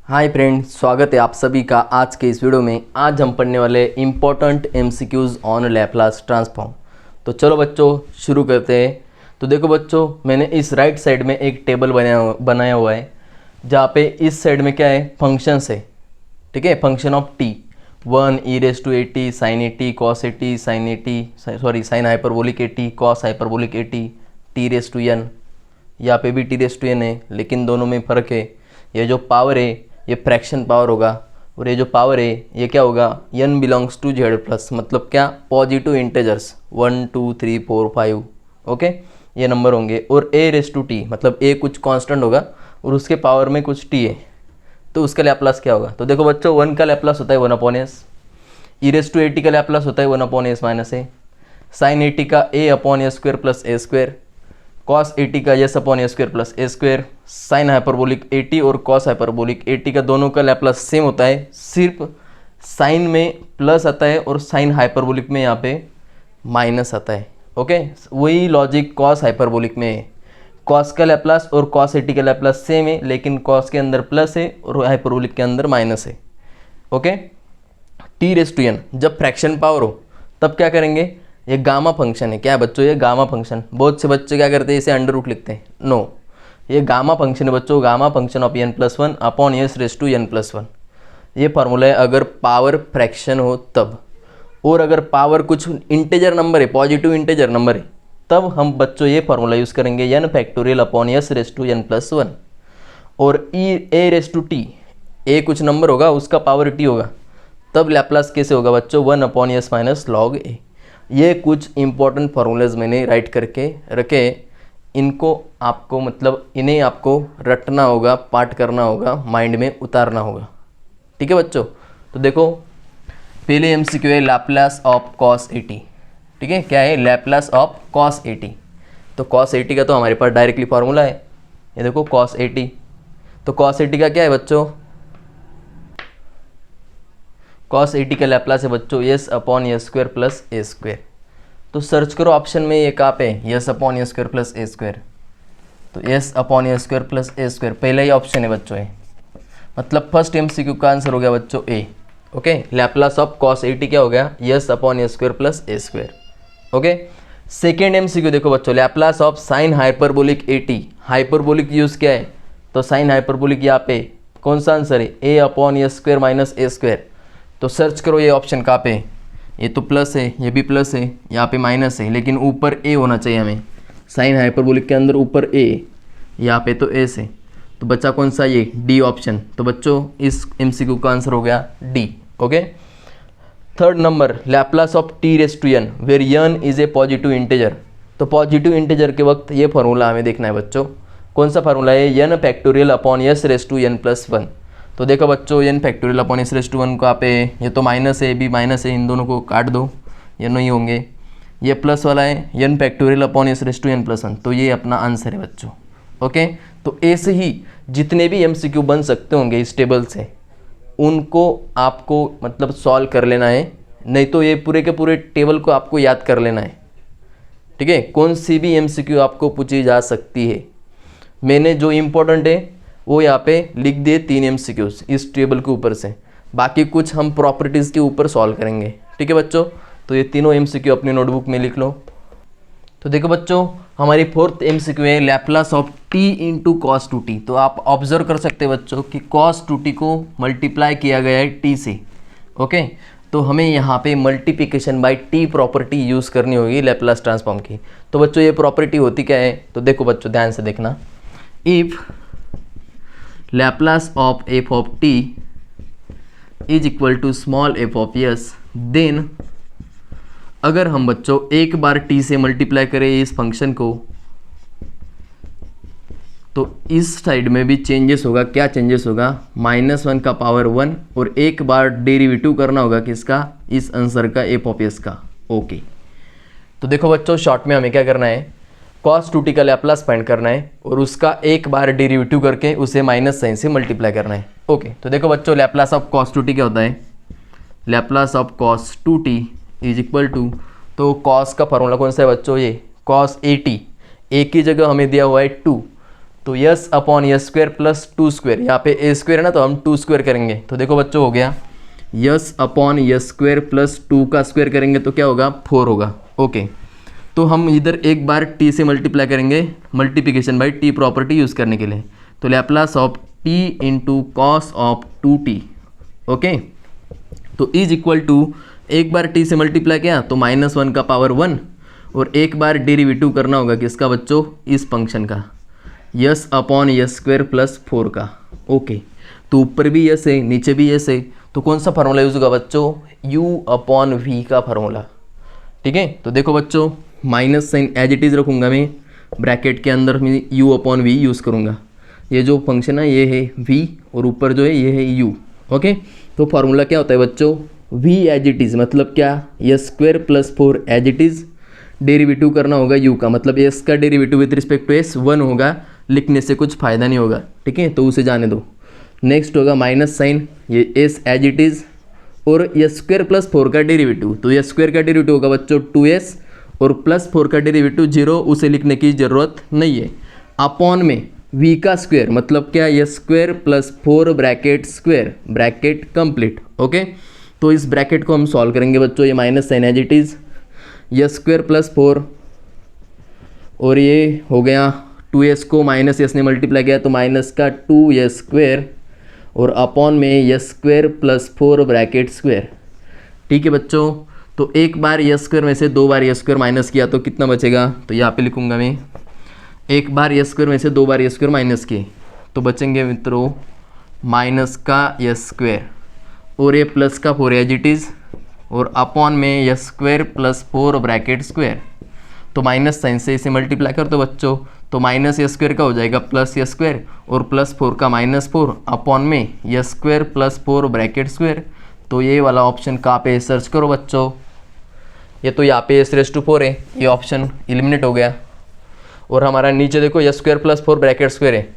Hi friend, स्वागत है आप सभी का आज के इस वीडियो में। आज हम पढ़ने वाले important MCQs on Laplace transform. तो चलो बच्चों शुरू करते हैं। तो देखो बच्चों, मैंने इस राइट साइड में एक टेबल बनाया हुआ है जहाँ पे इस साइड में क्या है, फंक्शंस है। ठीक है, function of T 1 e⁻ sin at cos at sin at sin hyperbolic at cos hyperbolic at t⁻n। यहाँ पे भी t⁻n है, लेकिन दोनों में फ़र्क है। ये जो पावर है ये फ्रैक्शन पावर होगा और ये जो पावर है ये क्या होगा, n belongs to z plus, मतलब क्या, पॉजिटिव इंटेजर्स 1 2 3 4 5। ओके, ये नंबर होंगे। और a⁻t मतलब a कुछ कांस्टेंट होगा और उसके पावर में कुछ t है, तो उसका लैप्लास क्या होगा। तो देखो बच्चों, 1 का लैप्लास होता है 1/s, e⁻at का लैप्लास होता है 1/s minus a, sin at का a/a² plus a², cos at का s/a² plus a², sine hyperbolic at और cos हाइपरबोलिक at का दोनों का लैप्लास सेम होता है, सिर्फ साइन में प्लस आता है और साइन हाइपरबोलिक में यहाँ पे माइनस आता है। ओके, वही लॉजिक cos हाइपरबोलिक में है। cos का लैप्लास और cos at का लैप्लास सेम है, लेकिन cos के अंदर प्लस है और हाइपरबोलिक के अंदर माइनस है। ओके, t⁻n जब फ्रैक्शन पावर हो तब क्या करेंगे, ये गामा फंक्शन है। क्या है बच्चों, ये गामा फंक्शन। बहुत से बच्चे क्या करते हैं, इसे अंडर रूट लिखते हैं। नो, ये गामा फंक्शन है बच्चों, gamma function of n+1 upon s⁻n+1। ये फार्मूला है अगर पावर फ्रैक्शन हो तब, और अगर पावर कुछ इंटेजर नंबर है, पॉजिटिव इंटेजर नंबर है, तब हम बच्चों ये फार्मूला यूज़ करेंगे n अपॉन s⁻n+1। और a⁻t, a कुछ नंबर होगा उसका पावर t होगा, तब लैप्लास कैसे होगा बच्चों, 1/s माइनस log a। ये कुछ इंपॉर्टेंट फार्मूलाज मैंने राइट करके रखे, इनको आपको मतलब इन्हें आपको रटना होगा, पाठ करना होगा, माइंड में उतारना होगा। ठीक है बच्चों, तो देखो पहले एमसीक्यू है लैप्लास ऑफ cos at। ठीक है, क्या है, लैप्लास ऑफ cos at। तो cos at का तो हमारे पास डायरेक्टली फार्मूला है, ये देखो cos at। तो cos at का क्या है बच्चों, cos at का लैप्लास है बच्चों s/a² प्लस a²। तो सर्च करो ऑप्शन में, ये कहाँ पे है, s/a² प्लस a²। तो s/a² प्लस a², पहला ही ऑप्शन है बच्चों ये, मतलब फर्स्ट एमसीक्यू का आंसर हो गया बच्चों ए। Okay, Laplace of cos at क्या हो गया, s/a² plus a²। Okay, second MCQ देखो बच्चों, Laplace of sine hyperbolic at। Hyperbolic use क्या है, तो साइन हाइपरबोलिक यहाँ पे कौन सा आंसर है, a/a² माइनस a²। तो सर्च करो ये ऑप्शन कहाँ पे, ये तो प्लस है, ये भी प्लस है, यहाँ पे माइनस है, लेकिन ऊपर ए होना चाहिए हमें। साइन हाइपरबोलिक के अंदर ऊपर ए, यहाँ पे तो एस है, तो बच्चा कौन सा, ये डी ऑप्शन। तो बच्चों इस एमसीक्यू का आंसर हो गया D. Okay, third number, Laplace of t⁻n where n is a positive integer. तो पॉजिटिव इंटेजर के वक्त ये फार्मूला हमें देखना है बच्चों, कौन सा फार्मूला है, n अपॉन s⁻n+1। तो देखो बच्चों, n अपॉन s⁻1 को पे, ये तो माइनस है, भी माइनस है, इन दोनों को काट दो, ये नहीं होंगे। ये प्लस वाला है n अपॉन s⁻n+1, तो ये अपना आंसर है बच्चों। ओके, तो ऐसे ही जितने भी एमसीक्यू बन सकते होंगे इस टेबल से, उनको आपको मतलब सॉल्व कर लेना है, नहीं तो ये पूरे के पूरे टेबल को आपको याद कर लेना है। ठीक है, कौन सी भी एमसीक्यू आपको पूछी जा सकती है। मैंने जो इम्पोर्टेंट है वो यहाँ पे लिख दिए 3 एमसीक्यूज इस टेबल के ऊपर से, बाकी कुछ हम प्रॉपर्टीज़ के ऊपर सॉल्व करेंगे। ठीक है बच्चों, तो ये तीनों एमसीक्यू अपनी नोटबुक में लिख लो। तो देखो बच्चों, हमारी फोर्थ एमसीक्यू है Laplace of t into cos 2t। तो आप ऑब्जर्व कर सकते हैं बच्चों कि cos 2t को मल्टीप्लाई किया गया है t से। ओके, तो हमें यहाँ पे multiplication bye t property use करनी होगी लैप्लास ट्रांसफॉर्म की। तो बच्चों ये प्रॉपर्टी होती क्या है, तो देखो बच्चों ध्यान से देखना, if Laplace of f of t is equal to small f of s, then अगर हम बच्चों एक बार t से मल्टीप्लाई करें इस फंक्शन को, तो इस साइड में भी चेंजेस होगा। क्या चेंजेस होगा, -1 का पावर 1, और एक बार डेरिवेटिव करना होगा किसका, इस आंसर का f of s का। ओके, तो देखो बच्चों शॉर्ट में हमें क्या करना है, cos 2t का लैप्लास फाइंड करना है और उसका एक बार डेरिवेटिव करके उसे माइनस साइन से मल्टीप्लाई करना है। ओके, तो देखो बच्चों लैप्लास ऑफ cos 2t क्या होता है, Laplace of cos 2t is equal to, तो cos का फार्मूला कौन सा है बच्चों, ये cos at, एक की जगह हमें दिया हुआ है 2, तो yes upon yes square plus two square, यहाँ पे ए स्क्वायर है ना तो हम टू स्क्वायर करेंगे, तो देखो बच्चों हो गया yes upon yes square plus two का स्क्वायर करेंगे तो क्या होगा 4 होगा। ओके, तो हम इधर एक बार टी से मल्टीप्लाई करेंगे, multiplication by T property use करने के लिए, तो Laplace of T into cos of 2t। Okay, तो इज इक्वल टू एक बार टी से मल्टीप्लाई किया तो -1 का पावर 1, और एक बार डेरिवेटिव करना होगा किसका बच्चों, इस फंक्शन का, yes upon yes square plus 4 का। ओके, तो ऊपर भी यस है नीचे भी यस है, तो कौन सा फार्मूला यूज़ होगा बच्चों, u अपॉन वी का फार्मूला। ठीक है, तो देखो बच्चों minus sign as it is रखूँगा मैं, ब्रैकेट के अंदर मैं u अपॉन वी यूज़ करूँगा। ये जो फंक्शन है ये है v और ऊपर जो है ये है u। ओके, तो फार्मूला क्या होता है बच्चों, v एज इट इज़ मतलब क्या, S square plus 4 as it is, derivative करना होगा u का, मतलब s का derivative with respect to s 1 होगा, लिखने से कुछ फ़ायदा नहीं होगा। ठीक है, तो उसे जाने दो। नेक्स्ट होगा माइनस साइन, ये s एज इट इज़, और यस स्क्वायर प्लस 4 का डेरिवेटिव, तो यस स्क्वायर का डेरिवेटिव होगा बच्चों 2s, और प्लस 4 का डेरिवेटिव 0, उसे लिखने की ज़रूरत नहीं है। अपॉन में v का स्क्वायर मतलब क्या, S square plus 4 bracket square, bracket complete. Okay, तो इस ब्रैकेट को हम सॉल्व करेंगे बच्चों, ये minus sign as it is, S square plus 4, और ये हो गया 2s को माइनस यस ने मल्टीप्लाई किया तो माइनस का 2s स्क्वायर, और अपॉन में yes square plus 4 bracket square. ठीक है बच्चों, तो एक बार यस स्क्वायर में से 2 बार यस स्क्वायर माइनस किया तो कितना बचेगा, तो यहाँ पे लिखूंगा मैं, एक बार यस स्क्वायर में से 2 बार यस स्क्वायर माइनस किए तो बचेंगे मित्रों माइनस का यस स्क्वायर, और ये प्लस का 4 एज इट इज़, और अपॉन में yes square plus 4 bracket square. तो माइनस साइन से इसे मल्टीप्लाई कर दो बच्चों, तो माइनस यस स्क्वायर का हो जाएगा प्लस यस स्क्वायर, और प्लस 4 का -4 अपॉन में yes square plus 4 bracket square. तो ये वाला ऑप्शन कहाँ पे सर्च करो बच्चों, ये तो यहाँ पे s⁴ है, ये ऑप्शन एलिमिनेट हो गया। और हमारा नीचे देखो yes square plus 4 bracket square है,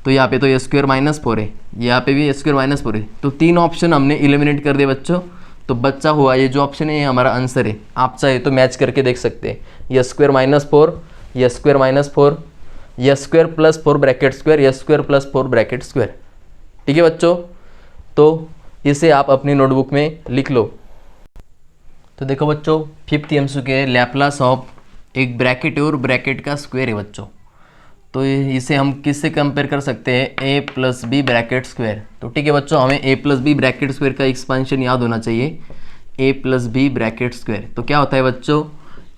तो यहाँ पे तो यस स्क्वायर -4 है, यहाँ पे भी यस स्क्वायर -4 है, तो 3 ऑप्शन हमने एलिमिनेट कर दिए बच्चों। तो बच्चा हुआ ये जो ऑप्शन है ये हमारा आंसर है। आप चाहे तो मैच करके देख सकते हैं, yes square -4, yes square -4, yes square plus 4 bracket square, yes square plus 4 bracket square. ठीक है बच्चों, तो इसे आप अपनी नोटबुक में लिख लो। तो देखो बच्चों 5th MCQ के लैप्लास ऑफ एक ब्रैकेट है और ब्रैकेट का स्क्वायर है बच्चों, तो इसे हम किससे कंपेयर कर सकते हैं, a plus B bracket square. तो ठीक है बच्चों, हमें a plus B bracket square का एक्सपेंशन याद होना चाहिए, a plus B bracket square. तो क्या होता है बच्चों,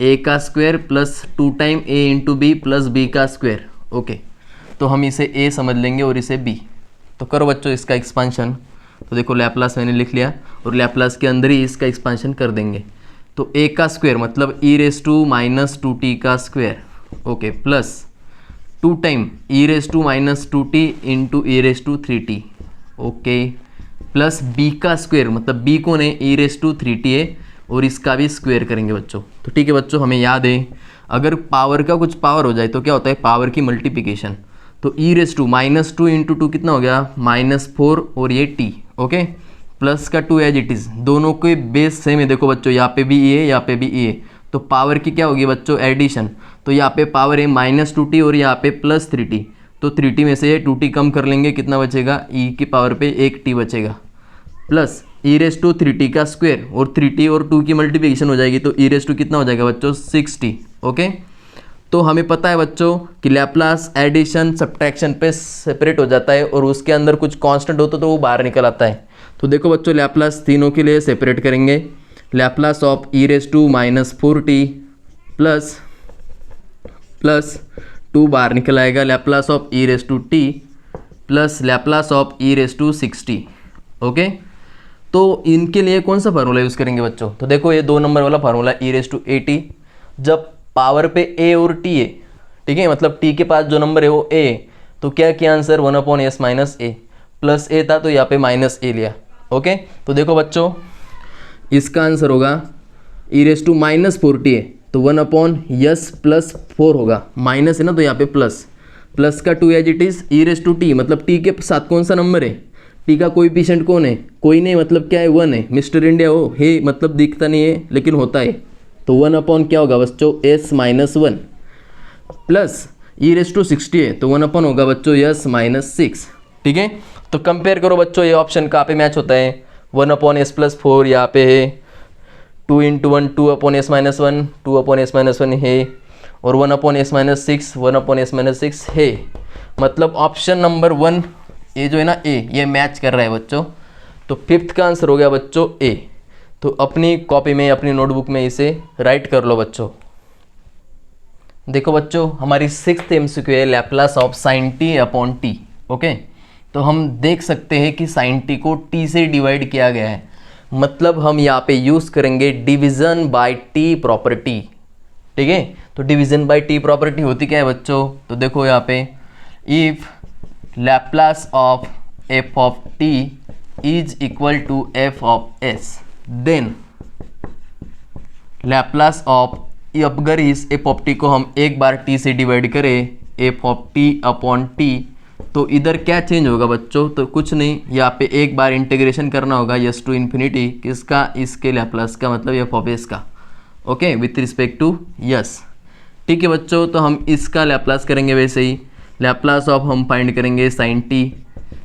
a का square plus 2 time a into B plus b का स्क्वायर। ओके, तो हम इसे a समझ लेंगे और इसे b। तो करो बच्चों इसका एक्सपेंशन, तो देखो लैप्लास मैंने लिख लिया और लैप्लास के अंदर ही इसका एक्सपेंशन कर देंगे। तो a का स्क्वायर मतलब e⁻⁻2t का square, okay, plus 2 time e⁻⁻2t into e⁻3t, okay, plus b का स्क्वायर मतलब b कौन है, e⁻3t है, और इसका भी स्क्वायर करेंगे बच्चों। तो ठीक है बच्चों, हमें याद है अगर पावर का कुछ पावर हो जाए तो क्या होता है, पावर की मल्टीप्लिकेशन। तो e⁻2 इंटू 2 कितना हो गया, -4, और ये t, ओके, प्लस का 2 एज इट इज़, दोनों के बेस सेम है। देखो बच्चों यहाँ पे भी e है, यहाँ पे भी e है, तो पावर की क्या होगी बच्चों, एडिशन। तो यहाँ पे पावर है -2t और यहाँ पे +3t, तो 3t में से 2t कम कर लेंगे, कितना बचेगा, e की पावर पे 1t बचेगा, प्लस e⁻3t का स्क्वायर, और 3t और 2 की मल्टीप्लिकेशन हो जाएगी तो e⁻, कितना हो जाएगा बच्चों, 6t। ओके, तो हमें पता है बच्चों कि लैप्लास एडिशन सब्ट्रैक्शन पे सेपरेट हो जाता है और उसके अंदर कुछ कांस्टेंट होता तो वो बाहर निकल आता है। तो देखो बच्चों लैप्लास तीनों के लिए सेपरेट करेंगे, लैप्लास ऑफ e⁻⁻4t प्लस 2 बाहर निकल आएगा, Laplace of e⁻t plus Laplace of e⁻6t। Okay, तो इनके लिए कौन सा फार्मूला यूज़ करेंगे बच्चों, तो देखो ये 2 नंबर वाला फार्मूला e⁻at, जब पावर पे a और t है, ठीक है, मतलब t के पास जो नंबर है वो a, तो क्या किया answer, 1/s minus a, plus a था तो यहाँ पे -a लिया। ओके, तो देखो बच्चों इसका आंसर होगा e⁻⁻4t है तो 1/s प्लस 4 होगा, माइनस है ना तो यहाँ पे प्लस का 2 एज इट इज़ e⁻t, मतलब t के साथ कौन सा नंबर है, t का कोएफिशिएंट कौन है, कोई नहीं, मतलब क्या है, 1 है, मिस्टर इंडिया हो है, मतलब दिखता नहीं है लेकिन होता है, तो 1 अपॉन क्या होगा बच्चों, s-1 प्लस e⁻60 है तो 1 होगा बच्चों s-6, ठीक है। तो कंपेयर करो बच्चों, ये ऑप्शन कहाँ पे मैच होता है, 1/s+4 यहाँ पे है, 2 × 1 2/s-1 2/s-1 है, और 1/s-6 1/s-6 है। मतलब ऑप्शन नंबर 1 ये जो है ना ए, ये मैच कर रहा है बच्चों। तो फिफ्थ का आंसर हो गया बच्चों ए। तो अपनी कॉपी में, अपनी नोटबुक में इसे राइट कर लो बच्चों। देखो बच्चों, हमारी 6th MCQ है Laplace of sin t/t। Okay, तो हम देख सकते हैं कि sin t को t से डिवाइड किया गया है, मतलब हम यहाँ पे यूज़ करेंगे डिवीज़न बाय t प्रॉपर्टी, ठीक है। तो डिवीज़न बाय t प्रॉपर्टी होती क्या है बच्चों, तो देखो यहाँ पे if Laplace of f of t is equal to f of s, then Laplace of, अगर इस f ऑफ t को हम एक बार t से डिवाइड करें f ऑफ t/t, तो इधर क्या चेंज होगा बच्चों, तो कुछ नहीं, यहाँ पे एक बार इंटीग्रेशन करना होगा s टू इन्फिनिटी किसका, इसके लैप्लास का, मतलब f ऑफ s का, okay, with respect to s, ठीक है बच्चों। तो हम इसका लैप्लास करेंगे, वैसे ही लैप्लास ऑफ हम फाइंड करेंगे sin t।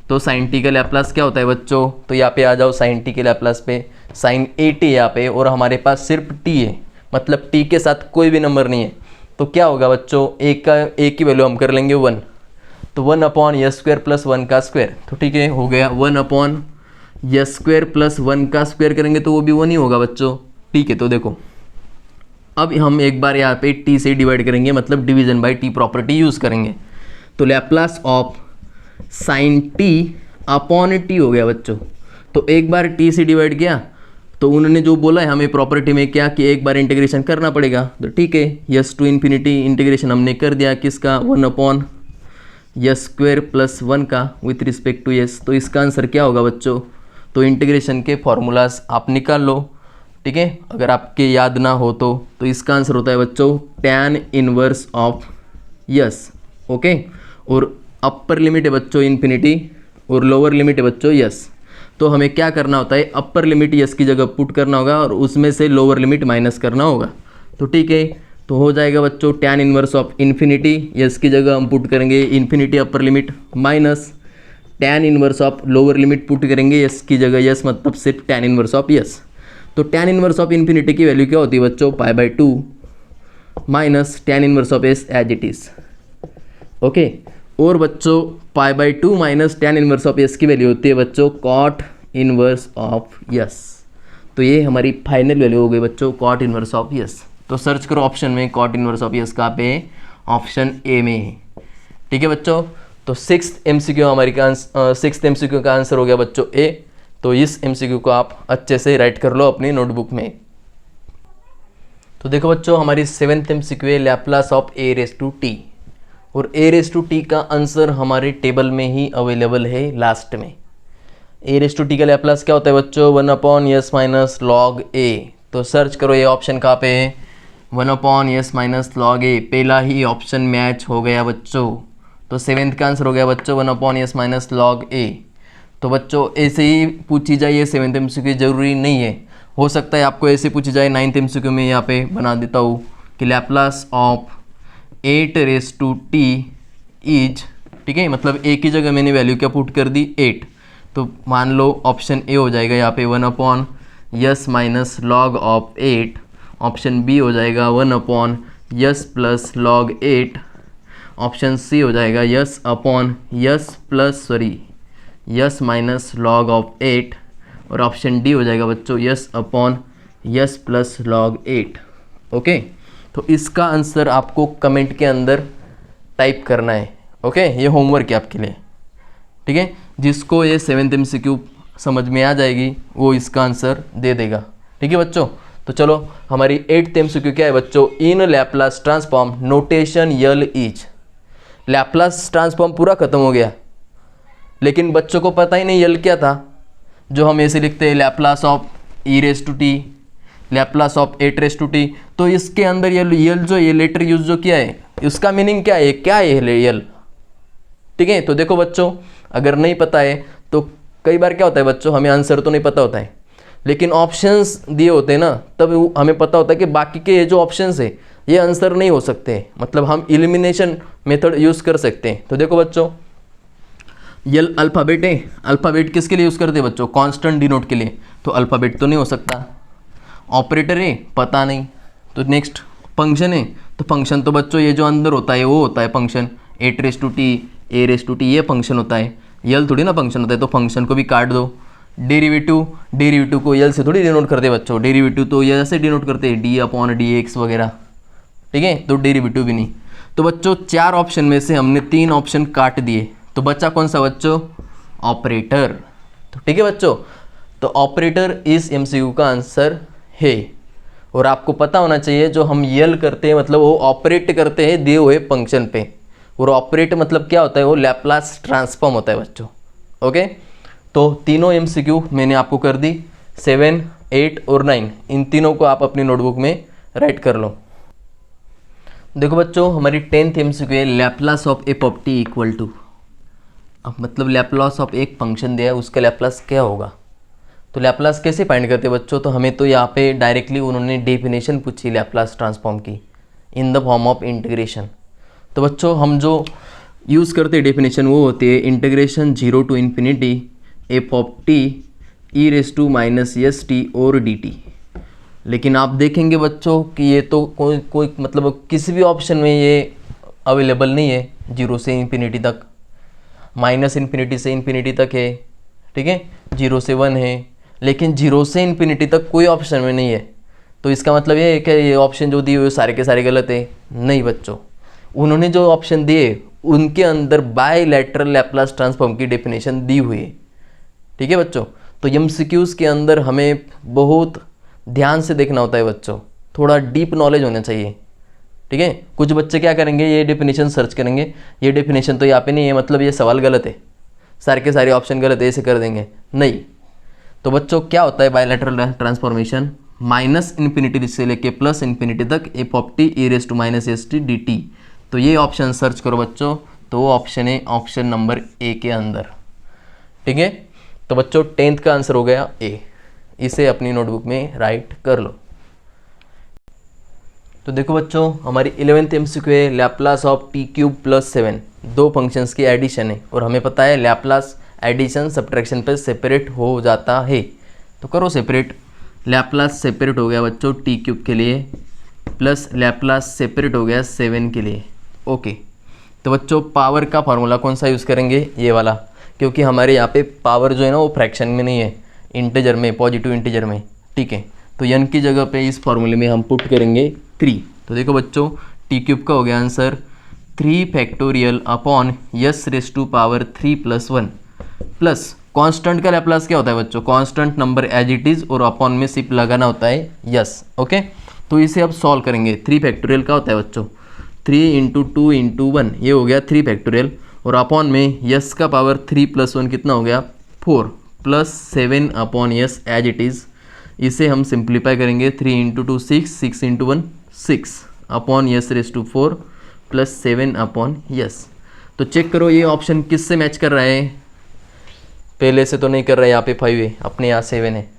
तो sin t का लैप्लास क्या होता है बच्चों, तो यहाँ पे आ जाओ sin t के लैप्लास पे, sin at यहाँ पे, और हमारे पास सिर्फ t है, मतलब t के साथ कोई भी नंबर नहीं है। तो क्या होगा बच्चों, एक की वैल्यू हम कर लेंगे 1, तो 1/s² + 1 का स्क्वायर, तो ठीक है हो गया 1/s² + 1 का स्क्वायर करेंगे तो वो भी 1 ही होगा बच्चों, ठीक है। तो देखो अब हम एक बार यहाँ पे t से डिवाइड करेंगे, मतलब division bye t property use करेंगे। तो लैप्लास ऑफ sin t/t हो गया बच्चों। तो एक बार t से डिवाइड किया, तो उन्होंने जो बोला है हमें प्रॉपर्टी में क्या, कि एक बार इंटीग्रेशन करना पड़ेगा, तो ठीक है s टू इन्फिनिटी इंटीग्रेशन हमने कर दिया, किसका, 1/s² + 1 का विथ रिस्पेक्ट टू s। तो इसका आंसर क्या होगा बच्चों, तो इंटीग्रेशन के फॉर्मूलाज आप निकाल लो, ठीक है, अगर आपके याद ना हो तो इसका आंसर होता है बच्चों tan inverse of s, okay. और अपर लिमिट है बच्चों इन्फिनिटी, और लोअर लिमिट है बच्चों s। तो हमें क्या करना होता है, अपर लिमिट s की जगह पुट करना होगा, और उसमें से लोअर लिमिट माइनस करना होगा, तो ठीक है। तो हो जाएगा बच्चों tan inverse of infinity, s की जगह हम पुट करेंगे infinity upper limit, minus tan inverse of lower limit put करेंगे s की जगह s, मतलब सिर्फ tan इनवर्स ऑफ s। तो tan इनवर्स ऑफ इन्फिनिटी की वैल्यू क्या होती है बच्चों, π/2 minus tan inverse of s as it is, okay. और बच्चों π/2 minus tan inverse of s की वैल्यू होती है बच्चों cot इनवर्स ऑफ s। तो ये हमारी फाइनल वैल्यू हो गई बच्चों cot इनवर्स ऑफ s। तो सर्च करो ऑप्शन में cot इनवर्स ऑफ s, कहाँ पे, ऑप्शन ए में है, ठीक है बच्चों। तो 6th MCQ हमारी का 6th MCQ का आंसर हो गया बच्चों ए। तो इस MCQ को आप अच्छे से राइट कर लो अपनी नोटबुक में। तो देखो बच्चों, हमारी 7th MCQ है लैप्लास ऑफ a⁻t, और a⁻t का आंसर हमारे टेबल में ही अवेलेबल है लास्ट में। a⁻t का लैप्लास क्या होता है बच्चों, 1/s - log a। तो सर्च करो ये ऑप्शन कहाँ पे है, 1/s - log a, पहला ही ऑप्शन मैच हो गया बच्चों। तो 7th का आंसर हो गया बच्चों 1/s - log a। तो बच्चों ऐसे ही पूछी जाए ये 7th MCQ, ज़रूरी नहीं है, हो सकता है आपको ऐसे पूछी जाए 9th MCQ में। यहाँ पे बना देता हूँ कि लैप्लास ऑफ 8⁻t इज, ठीक है, मतलब a की जगह मैंने वैल्यू क्या पुट कर दी 8। तो मान लो ऑप्शन ए हो जाएगा यहाँ पे 1/s - log of 8, option B हो जाएगा 1/s + log 8, ऑप्शन सी हो जाएगा s - log ऑफ 8, और ऑप्शन डी हो जाएगा बच्चों s + log 8, ओके। तो इसका आंसर आपको कमेंट के अंदर टाइप करना है, ओके, ये होमवर्क है आपके लिए, ठीक है। जिसको ये 7th MCQ समझ में आ जाएगी वो इसका आंसर दे देगा, ठीक है बच्चों। तो चलो हमारी 8th MCQ क्या है बच्चों, इन लैप्लास ट्रांसफॉर्म नोटेशन यल इज। लैप्लास ट्रांसफॉर्म पूरा खत्म हो गया, लेकिन बच्चों को पता ही नहीं यल क्या था, जो हम ऐसे लिखते हैं Laplace of e⁻t, Laplace of 8⁻t। तो इसके अंदर यल जो ये लेटर यूज जो किया है, उसका मीनिंग क्या है, यल, ठीक है। तो देखो बच्चों, अगर नहीं पता है तो कई बार क्या होता है बच्चों, हमें आंसर तो नहीं पता होता है, लेकिन ऑप्शंस दिए होते हैं ना, तब हमें पता होता है कि बाकी के ये जो ऑप्शंस है ये आंसर नहीं हो सकते, मतलब हम एलिमिनेशन मेथड यूज़ कर सकते हैं। तो देखो बच्चों, ये अल्फ़ाबेट है, अल्फ़ाबेट किसके लिए यूज़ करते हैं बच्चों? कांस्टेंट डिनोट के लिए, तो अल्फ़ाबेट तो नहीं हो सकता। ऑपरेटर है, पता नहीं। तो नेक्स्ट फंक्शन है, तो फंक्शन तो बच्चों ये जो अंदर होता है वो होता है फंक्शन, 8t a ये फंक्शन होता है, यल थोड़ी ना फंक्शन होता है, तो फंक्शन को भी काट दो। डेरिवेटिव को यल से थोड़ी डिनोट करते बच्चों, डेरिवेटिव तो ये ऐसे डिनोट करते हैं d/dx वगैरह, ठीक है, तो डेरिवेटिव भी नहीं। तो बच्चों 4 ऑप्शन में से हमने 3 ऑप्शन काट दिए, तो बच्चा कौन सा बच्चों? ऑपरेटर। तो ठीक है बच्चों, तो ऑपरेटर इस एमसीक्यू का आंसर है। और आपको पता होना चाहिए जो हम यल करते हैं मतलब वो ऑपरेट करते हैं दिए हुए फंक्शन पे, और ऑपरेट मतलब क्या होता है? वो लैप्लास ट्रांसफॉर्म होता है बच्चों। ओके, तो तीनों एमसीक्यू मैंने आपको कर दी, 7, 8 और 9, इन तीनों को आप अपनी नोटबुक में राइट कर लो। देखो बच्चों, हमारी 10th एमसीक्यू है, Laplace of F of T equal to. अब मतलब लैप्लास ऑफ एक फंक्शन दिया है, उसका लैप्लास क्या होगा? तो लैप्लास कैसे फाइंड करते हैं बच्चों? तो हमें तो यहाँ पे डायरेक्टली उन्होंने डेफिनेशन पूछी लैप्लास ट्रांसफॉर्म की, in the form of integration. तो बच्चों हम जो यूज़ करते हैं डेफिनेशन वो होती है integration 0 to ∞ F of T e⁻⁻ और dt। लेकिन आप देखेंगे बच्चों कि ये तो कोई मतलब किसी भी ऑप्शन में ये अवेलेबल नहीं है, 0 से ∞ तक, -∞ से ∞ तक है, ठीक है, 0 से 1 है, लेकिन 0 से ∞ तक कोई ऑप्शन में नहीं है। तो इसका मतलब ये है कि ये ऑप्शन जो दिए हुए सारे के सारे गलत है? नहीं बच्चों, उन्होंने जो ऑप्शन दिए उनके अंदर बायलैटरल लैप्लास ट्रांसफॉर्म की डेफिनेशन दी हुई है, ठीक है बच्चों। तो एमसीक्यूज़ के अंदर हमें बहुत ध्यान से देखना होता है बच्चों, थोड़ा डीप नॉलेज होना चाहिए, ठीक है। कुछ बच्चे क्या करेंगे, ये डेफिनेशन सर्च करेंगे, ये डेफिनेशन तो यहाँ पे नहीं है, मतलब ये सवाल गलत है, सारे के सारे ऑप्शन गलत है, ऐसे कर देंगे, नहीं। तो बच्चों क्या होता है बायलैटरल ट्रांसफॉर्मेशन? -∞ से लेके +∞ तक F of T e⁻⁻ dt। तो ये ऑप्शन सर्च करो बच्चों, तो वो ऑप्शन है ऑप्शन नंबर ए के अंदर, ठीक है। तो बच्चों 10th का आंसर हो गया ए, इसे अपनी नोटबुक में राइट कर लो। तो देखो बच्चों, हमारी 11th एमसीक्यू है, लैप्लास ऑफ t³ + 7, दो फंक्शंस की एडिशन है, और हमें पता है लैप्लास एडिशन सब्ट्रैक्शन पे सेपरेट हो जाता है। तो करो सेपरेट, लैप्लास सेपरेट हो गया बच्चों t³ के लिए, प्लस लैप्लास सेपरेट हो गया 7 के लिए। ओके, तो बच्चों पावर का फार्मूला कौन सा यूज़ करेंगे? ये वाला, क्योंकि हमारे यहाँ पे पावर जो है ना वो फ्रैक्शन में नहीं है, इंटीजर में, पॉजिटिव इंटीजर में, ठीक है। तो n की जगह पे इस फार्मूले में हम पुट करेंगे 3। तो देखो बच्चों t³ का हो गया answer 3 factorial upon s⁻³ 3 + 1 plus constant का लैप्लास क्या होता है बच्चों? Constant number as it is, और अपॉन में सिर्फ लगाना होता है यस। ओके, तो इसे अब सॉल्व करेंगे। 3 फैक्टोरियल का होता है बच्चों 3 × 2 × 1, ये हो गया 3 फैक्टोरियल, और अपॉन में यस का पावर 3 + 1 कितना हो गया 4, plus 7 upon S as it is. इसे हम सिंप्लीफाई करेंगे, 3 × 2 6, 6 × 1 6 upon s⁴ plus 7 upon yes. तो चेक करो ये ऑप्शन किससे मैच कर रहा है? पहले से तो नहीं कर रहा है, यहाँ पे 5 है, अपने यहाँ 7 है,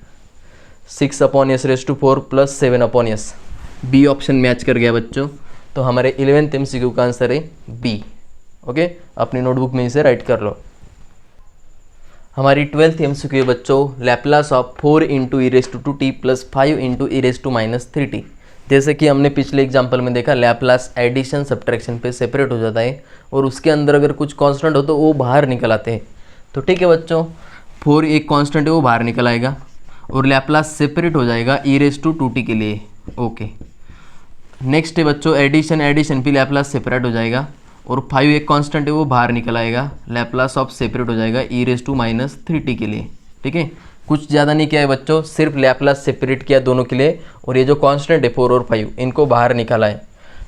6 upon s⁴ plus 7 upon S, B option match कर गया बच्चों। तो हमारे 11th एमसीक्यू का आंसर है बी। ओके, अपनी नोटबुक में इसे राइट कर लो। हमारी 12th एमसीक्यू बच्चों, Laplace of 4 × e⁻² plus 5 × e⁻³ जैसे कि हमने पिछले एग्जाम्पल में देखा, लैप्लास एडिशन सब्ट्रैक्शन पे सेपरेट हो जाता है, और उसके अंदर अगर कुछ कांस्टेंट हो तो वो बाहर निकल आते हैं। तो ठीक है बच्चों, 4 एक कांस्टेंट है वो बाहर निकल आएगा, और लैप्लास सेपरेट हो जाएगा e⁻² के लिए। ओके, नेक्स्ट है बच्चों एडिशन भी लैप्लास सेपरेट हो जाएगा, और 5 एक कांस्टेंट है वो बाहर निकल आएगा, लैप्लास ऑफ सेपरेट हो जाएगा e⁻³ के लिए। ठीक है, कुछ ज़्यादा नहीं किया है बच्चों, सिर्फ लैप्लास सेपरेट किया दोनों के लिए, और ये जो कांस्टेंट है 4 और 5 इनको बाहर निकाला है।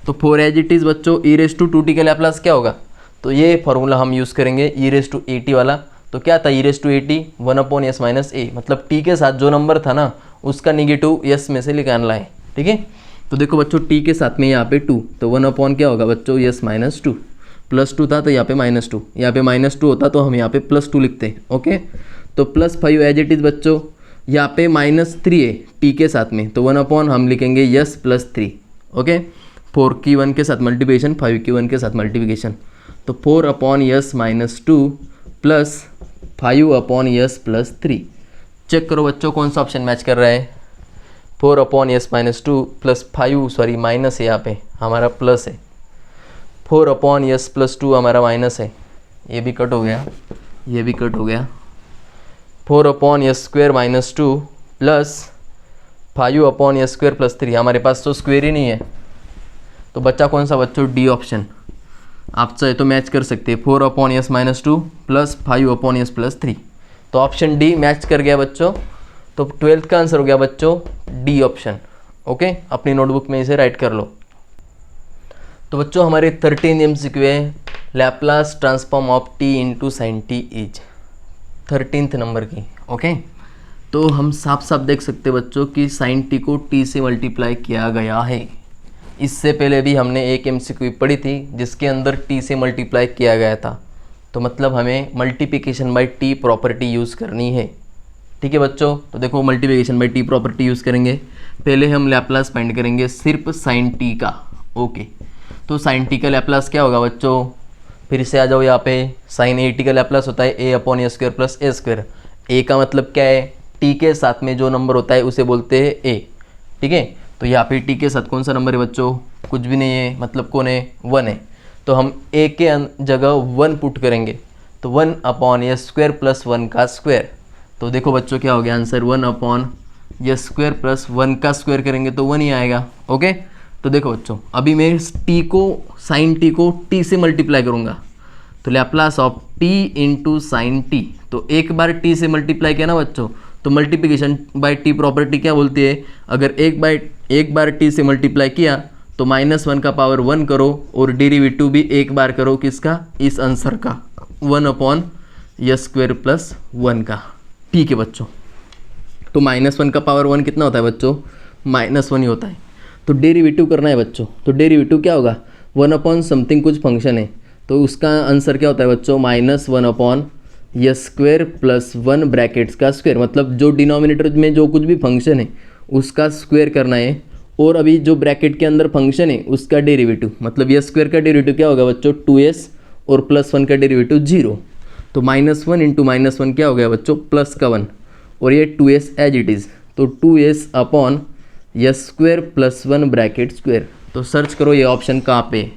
तो 4 एज इट इज़ बच्चों e⁻² का लैप्लास क्या होगा? तो ये फार्मूला हम यूज़ करेंगे e⁻80 वाला। तो क्या था e⁻80 1/s-a, मतलब t के साथ जो नंबर था ना उसका नेगेटिव s में से निकालना है। ठीक है, तो देखो बच्चों t के साथ में यहाँ पे 2, तो 1/ क्या होगा बच्चों s-2, +2 था तो यहाँ पे -2, यहाँ पे -2 होता तो हम यहाँ पे +2 लिखते। ओके, तो +5 एज इट इज़ बच्चों, यहाँ पे -3 है t के साथ में, तो 1/ हम लिखेंगे s + 3। ओके, 4 की 1 के साथ मल्टीप्लिकेशन, 5 की 1 के साथ मल्टीप्लिकेशन, तो 4 upon s minus 2 plus 5 upon s plus 3। Check करो बच्चों कौन सा ऑप्शन मैच कर रहा है। 4 upon s minus 2 plus 5, sorry minus है यहाँ पे, हमारा प्लस है। 4 अपॉन यस प्लस 2 हमारा माइनस है, ये भी कट हो गया, ये भी कट हो गया। 4 upon yes square minus 2 plus 5 upon yes square plus 3, हमारे पास तो स्क्वेयर ही नहीं है, तो बच्चा कौन सा बच्चों, डी ऑप्शन। आप चाहे तो मैच कर सकते हैं, 4 upon s minus 2 plus 5 upon s plus 3, तो ऑप्शन डी मैच कर गया बच्चों। तो 12th का आंसर हो गया बच्चों डी ऑप्शन। ओके, अपनी नोटबुक में इसे राइट कर लो। तो बच्चों हमारे 13 MCQ है, Laplace transform of T into sine T is 13th number की। ओके, तो हम साफ साफ देख सकते हैं बच्चों कि साइन टी को टी से मल्टीप्लाई किया गया है। इससे पहले भी हमने एक MCQ पढ़ी थी जिसके अंदर टी से मल्टीप्लाई किया गया था, तो मतलब हमें multiplication bye T property use करनी है। ठीक है बच्चों, तो देखो multiplication bye T property use करेंगे। पहले हम लैप्लास फाइंड करेंगे सिर्फ साइन टी का। ओके, तो साइन टी का लैप्लास क्या होगा बच्चों, फिर से आ जाओ यहाँ पे। साइन ए टी का लैप्लास होता है ए अपॉन ए स्क्वायर प्लस ए स्क्वायर। ए का मतलब क्या है, टी के साथ में जो नंबर होता है उसे बोलते हैं ए। ठीक है, तो यहाँ पे टी के साथ कौन सा नंबर है बच्चों, कुछ भी नहीं है, मतलब कौन है, 1 है, तो हम ए के जगह 1 पुट करेंगे, तो 1 अपॉन एस स्क्वायर प्लस 1 का स्क्वायर। तो देखो बच्चों क्या हो गया answer, 1 upon S square plus 1 का स्क्वायर करेंगे तो 1 ही आएगा। ओके, तो देखो बच्चों अभी मैं टी को, साइन टी को टी से मल्टीप्लाई करूँगा, तो Laplace of T into sine T, तो एक बार टी से मल्टीप्लाई किया ना बच्चों, तो मल्टीप्लिकेशन बाय टी प्रॉपर्टी क्या बोलती है, अगर एक बार टी से मल्टीप्लाई किया तो -1 का पावर 1 करो और डेरिवेटिव भी एक बार करो किसका, इस आंसर का, 1 अपॉन एस स्क्वायर प्लस 1 का। ठीक है बच्चों, तो -1 का पावर 1 कितना होता है बच्चों, -1 ही होता है। तो डेरिवेटिव करना है बच्चों, तो डेरिवेटिव क्या होगा, 1 अपॉन समथिंग कुछ फंक्शन है, तो उसका आंसर क्या होता है बच्चों, -1 upon S square plus 1 brackets का स्क्वायर, मतलब जो डिनोमिनेटर में जो कुछ भी फंक्शन है उसका स्क्वायर करना है, और अभी जो ब्रैकेट के अंदर फंक्शन है उसका डेरिवेटिव, मतलब एस स्क्वायर का डेरिवेटिव क्या होगा बच्चों, 2s और प्लस 1 का डेरिवेटिव 0, तो -1 इंटू -1 क्या हो गया बच्चों, प्लस का 1, और ये 2s एज इट इज़, तो 2s upon S square plus 1 bracket square. तो सर्च करो ये ऑप्शन कहाँ पे,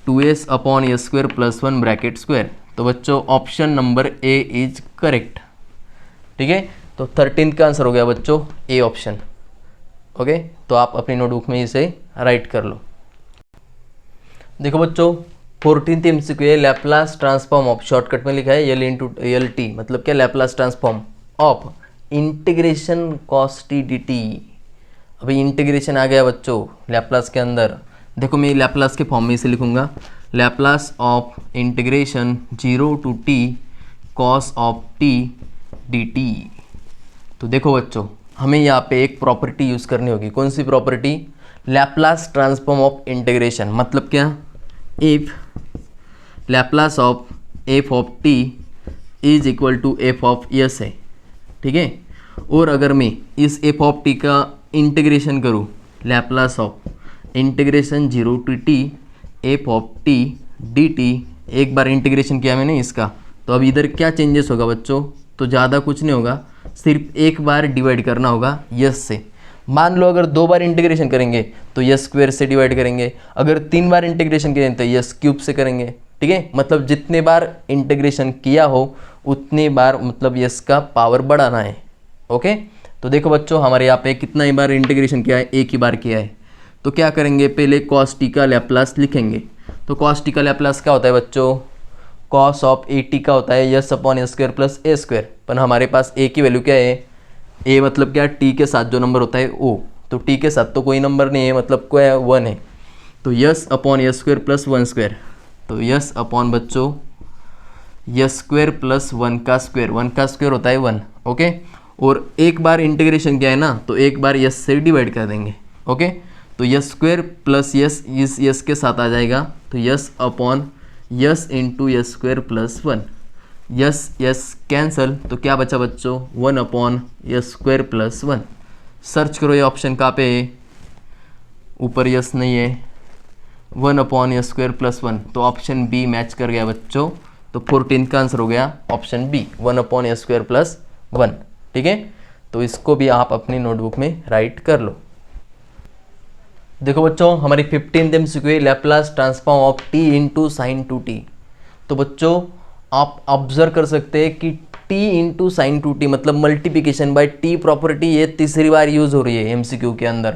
2s upon S square plus 1 bracket square. तो बच्चों option number A is correct. ठीक है, तो 13th का आंसर हो गया बच्चों ए ऑप्शन। ओके, तो आप अपनी नोटबुक में इसे राइट कर लो। देखो बच्चों 14th MCQ है, लैप्लास ट्रांसफॉर्म ऑफ, शॉर्टकट में लिखा है एल इंटू एल टी, मतलब क्या, Laplace transform of integration cos T D T. अभी इंटीग्रेशन आ गया बच्चों लैप्लास के अंदर, देखो मैं लैप्लास के फॉर्म में इसे लिखूंगा, Laplace of integration 0 to t cos of T D t. तो देखो बच्चों हमें यहाँ पे एक प्रॉपर्टी यूज़ करनी होगी, कौन सी property, Laplace transform of integration, मतलब क्या, if Laplace of F of T is equal to F of S है। ठीक है, और अगर मैं इस एफ ऑफ टी का इंटीग्रेशन करूँ, Laplace of integration 0 to T F of T D T, एक बार इंटीग्रेशन किया मैंने इसका, तो अब इधर क्या चेंजेस होगा बच्चों, तो ज़्यादा कुछ नहीं होगा, सिर्फ एक बार डिवाइड करना होगा यस से। मान लो अगर 2 बार इंटीग्रेशन करेंगे तो यस स्क्वायर से डिवाइड करेंगे, अगर 3 बार इंटीग्रेशन करें तो यस क्यूब से करेंगे। ठीक है, मतलब जितने बार इंटीग्रेशन किया हो उतने बार मतलब यस का पावर बढ़ाना है। ओके, तो देखो बच्चों हमारे यहाँ पे कितना ही बार इंटीग्रेशन किया है, एक ही बार किया है, तो क्या करेंगे, पहले कॉस टी का लैप्लास लिखेंगे। तो कॉस टी का लैप्लास क्या होता है बच्चों, कॉस ऑफ ए टी का होता है यस अपॉन ए स्क्वायर प्लस ए स्क्वायर, पर हमारे पास ए की वैल्यू क्या है, ए मतलब क्या, टी के साथ जो नंबर होता है ओ, तो टी के साथ तो कोई नंबर नहीं है, मतलब क्या है, 1 है, तो यस अपॉन ए स्क्वायर प्लस 1 स्क्वायर, तो यस अपॉन बच्चों यस स्क्वायर प्लस 1 का स्क्वायर, 1 का स्क्वायर होता है 1। ओके, और एक बार इंटीग्रेशन किया है ना, तो एक बार यस से डिवाइड कर देंगे। ओके, तो यस स्क्वायर प्लस यस इस यस के साथ आ जाएगा, तो yes upon yes into yes square plus 1, yes yes cancel, तो क्या बचा बच्चों, 1 upon yes square plus 1। Search करो ये ऑप्शन कहाँ पे है, ऊपर यस नहीं है, 1/(a²+1), तो ऑप्शन बी मैच कर गया बच्चों। तो 14 का आंसर हो गया ऑप्शन बी 1/(a²+1). ठीक है, तो इसको भी आप अपनी नोटबुक में राइट कर लो। देखो बच्चों, हमारी 15th MCQ है Laplace transform of t into sine 2t। तो बच्चों आप ऑब्जर्व कर सकते हैं कि t इंटू साइन 2t मतलब मल्टीप्लिकेशन बाय t प्रॉपर्टी ये तीसरी बार यूज हो रही है MCQ के अंदर।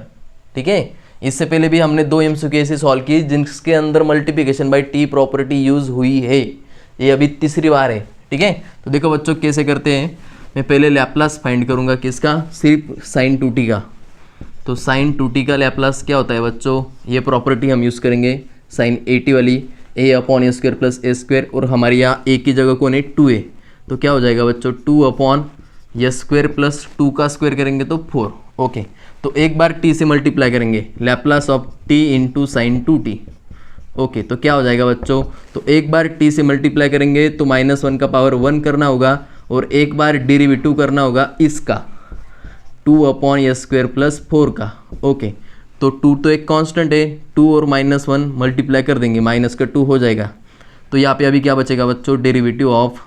ठीक है, इससे पहले भी हमने 2 MCQ ऐसे सॉल्व की जिसके अंदर multiplication bye t property use हुई है, ये अभी तीसरी बार है। ठीक है, तो देखो बच्चों कैसे करते हैं। मैं पहले लैप्लास फाइंड करूंगा किसका, सिर्फ साइन 2t का। तो साइन 2t का लैप्लास क्या होता है बच्चों, ये प्रॉपर्टी हम यूज़ करेंगे साइन 80 वाली, a/(a²+a²), और हमारे यहाँ a की जगह कौन है 2a, तो क्या हो जाएगा बच्चों 2/(a²+2) का स्क्वायर करेंगे तो 4। ओके, तो एक बार t से मल्टीप्लाई करेंगे Laplace of t into sine 2t। Okay, तो क्या हो जाएगा बच्चों, तो एक बार t से मल्टीप्लाई करेंगे तो -1 का पावर 1 करना होगा, और एक बार डेरिवेटिव करना होगा इसका 2/(a²+4) का। ओके, तो 2 तो एक कांस्टेंट है, 2 और -1 मल्टीप्लाई कर देंगे, माइनस का 2 हो जाएगा। तो यहाँ पे अभी क्या बचेगा बच्चों, डेरिवेटिव ऑफ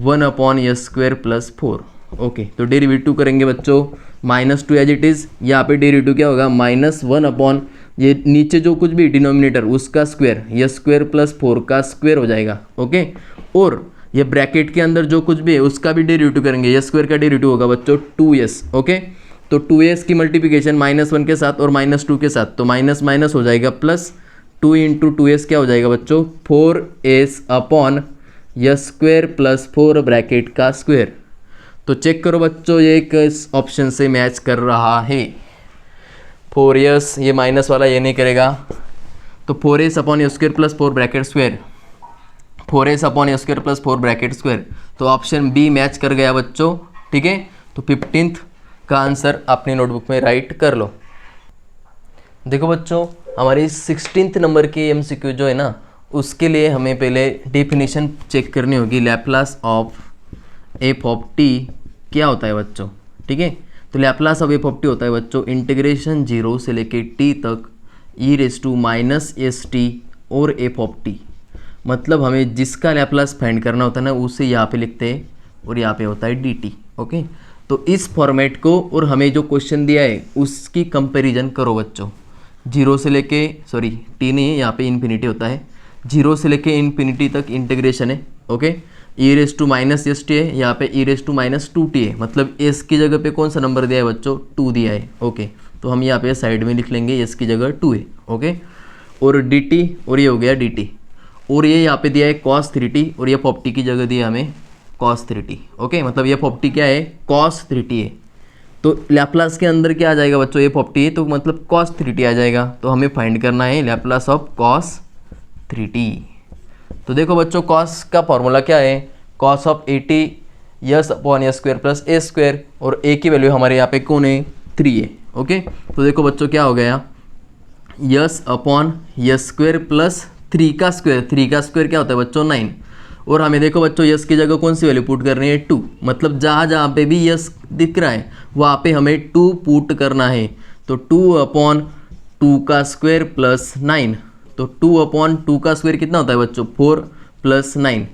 1/(a²+4). ओके, तो डेरिवेटिव करेंगे बच्चों -2 एज इट इज़, यहाँ पे डेरिवेटिव क्या होगा -1/, ये नीचे जो कुछ भी डिनोमिनेटर उसका स्क्वायर, a²+4 का स्क्वायर हो जाएगा। ओके, और ये ब्रैकेट के अंदर जो कुछ भी है उसका भी डेरिवेटिव करेंगे, a² का डेरिवेटिव होगा बच्चों 2s। ओके, तो 2s की मल्टीप्लिकेशन -1 के साथ और -2 के साथ, तो माइनस माइनस हो जाएगा प्लस, 2 इंटू 2s क्या हो जाएगा बच्चों 4s/(a²+4) ब्रैकेट का स्क्वायर। तो चेक करो बच्चों, ये किस ऑप्शन से मैच कर रहा है। 4s, ये माइनस वाला ये नहीं करेगा, तो 4s/(a²+4) bracket square, 4s/(a²+4) bracket square, तो ऑप्शन बी मैच कर गया बच्चों। ठीक है, तो 15th का आंसर अपनी नोटबुक में राइट कर लो। देखो बच्चों, हमारी 16th नंबर की MCQ जो है ना, उसके लिए हमें पहले डेफिनेशन चेक करनी होगी। लैप्लास ऑफ f(t) क्या होता है बच्चों। ठीक है, तो लैप्लास ऑफ f(t) होता है बच्चों इंटीग्रेशन 0 से लेके t तक e⁻⁻st और f(t), मतलब हमें जिसका लैप्लास फाइंड करना होता है ना उसे यहाँ पे लिखते हैं, और यहाँ पे होता है dt। ओके, तो इस फॉर्मेट को और हमें जो क्वेश्चन दिया है उसकी कंपैरिजन करो बच्चों। 0 से लेके, सॉरी t नहीं है यहाँ पे, इन्फिनिटी होता है, 0 से लेके इन्फिनिटी तक इंटीग्रेशन है। ओके, e⁻⁻st है, यहाँ पे e⁻2t है, मतलब s की जगह पे कौन सा नंबर दिया है बच्चों 2 दिया है। ओके, तो हम यहाँ पे साइड में लिख लेंगे s की जगह 2 है। ओके, और dt, और ये हो गया dt, और ये यहाँ पे दिया है cos 3t, और ये f(t) की जगह दिया हमें cos 3t। ओके, मतलब ये f(t) क्या है cos 3t है, तो लैप्लास के अंदर क्या आ जाएगा बच्चों, ये f(t) है तो मतलब cos 3t आ जाएगा। तो हमें फाइंड करना है लैप्लास ऑफ cos 3t। तो देखो बच्चों, cos का फॉर्मूला क्या है, cos ऑफ 80 s/(a²+a²), और a की वैल्यू हमारे यहाँ पे कौन है 3 है। ओके, तो देखो बच्चों क्या हो गया s/(a²+3) का स्क्वायर, 3 का स्क्वायर क्या होता है बच्चों 9, और हमें देखो बच्चों यस की जगह कौन सी वैल्यू पुट करनी है 2, मतलब जहाँ जहाँ पे भी यस दिख रहा है वहाँ पे हमें 2 पुट करना है। तो 2/2 का स्क्वायर प्लस 9, तो 2/2 का स्क्वायर कितना होता है बच्चों 4 + 9,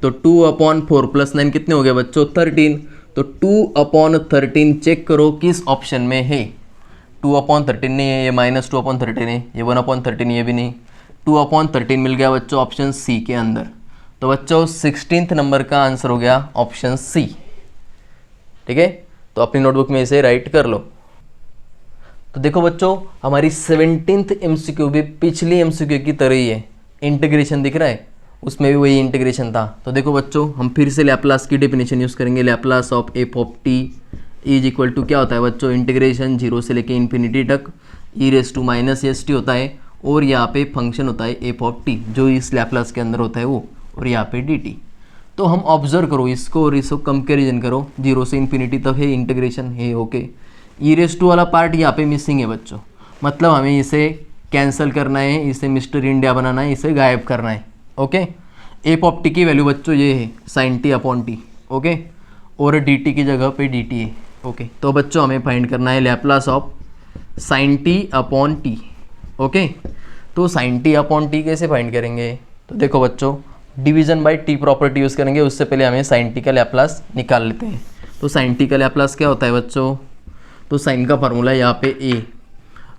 तो 2/4 + 9 कितने हो गए बच्चों 13। तो 2/13 चेक करो किस ऑप्शन में है। 2/13 नहीं है, ये -2/13 है, ये 1/13 ये भी नहीं, 2/13 मिल गया बच्चों ऑप्शन सी के अंदर। तो बच्चों 16th नंबर का आंसर हो गया ऑप्शन सी। ठीक है, तो अपनी नोटबुक में इसे राइट कर लो। तो देखो बच्चों, हमारी 17th MCQ भी पिछली MCQ की तरह ही है, इंटीग्रेशन दिख रहा है, उसमें भी वही इंटीग्रेशन था। तो देखो बच्चों, हम फिर से लैप्लास की डेफिनेशन यूज़ करेंगे। Laplace of f(t) is equal to क्या होता है बच्चों, इंटीग्रेशन 0 से लेके इन्फिनिटी तक e⁻⁻st होता है, और यहाँ पे फंक्शन होता है f(t) जो इस लैप्लास के अंदर होता है वो, और यहाँ पे dt। तो हम ऑब्जर्व करो इसको और इसको कंपेरिजन करो, 0 से इन्फिनिटी तक है इंटीग्रेशन है। ओके, e⁻² वाला पार्ट यहाँ पे मिसिंग है बच्चों, मतलब हमें इसे कैंसिल करना है, इसे मिस्टर इंडिया बनाना है, इसे गायब करना है। ओके, f(t) की वैल्यू बच्चों ये है sin t/t। ओके, और dt की जगह पे dt है। ओके, तो बच्चों हमें फाइंड करना है Laplace of sin t/t। Okay, तो साइन टी अपॉन टी कैसे फाइंड करेंगे? तो देखो बच्चों, division bye T property use करेंगे। उससे पहले हमें साइन टी का लैप्लास निकाल लेते हैं। तो साइन टी का लैप्लास क्या होता है बच्चों? तो साइन का फार्मूला है यहाँ पे ए,